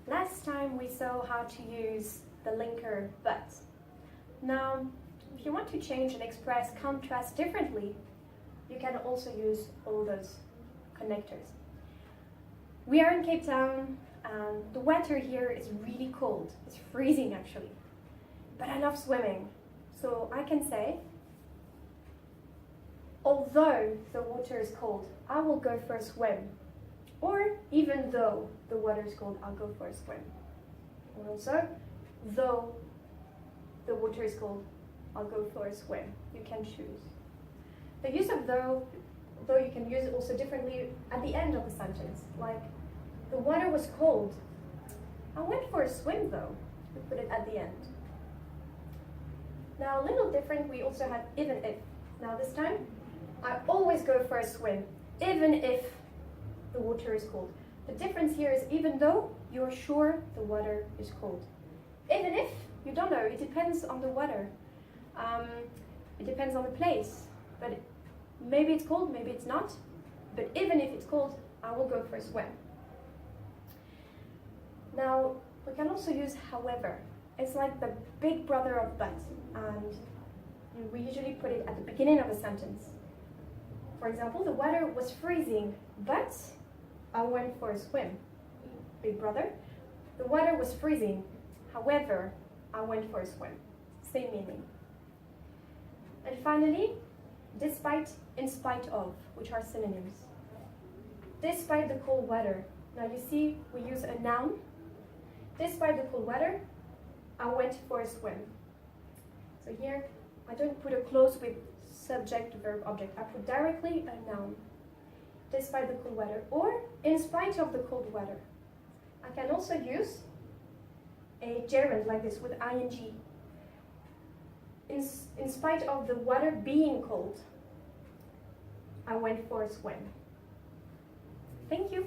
Last time we saw how to use the linker but. Now, if you want to change and express contrast differently, you can also use all those connectors. We are in Cape Town and the weather here is really cold. It's freezing actually. But I love swimming. So I can say, although the water is cold, I will go for a swim. Or even though the water is cold, I'll go for a swim. Or also, though the water is cold, I'll go for a swim. You can choose. The use of though you can use it also differently at the end of a sentence. Like, the water was cold. I went for a swim though. We put it at the end. Now a little different, we also have even if. Now this time, I always go for a swim, even if the water is cold. The difference here is even though you're sure the water is cold. Even if, you don't know, it depends on the weather. It depends on the place. But maybe it's cold, maybe it's not. But even if it's cold, I will go for a swim. Now, we can also use however. It's like the big brother of but. And we usually put it at the beginning of a sentence. For example, the weather was freezing, but I went for a swim. Big brother, the weather was freezing, however, I went for a swim. Same meaning. And finally, despite, in spite of, which are synonyms. Despite the cold weather. Now you see, we use a noun. Despite the cold weather, I went for a swim. So here, I don't put a clause with subject, verb, object. I put directly a noun. Despite the cold weather, or in spite of the cold weather. I can also use a gerund like this with ing. In spite of the weather being cold, I went for a swim. Thank you.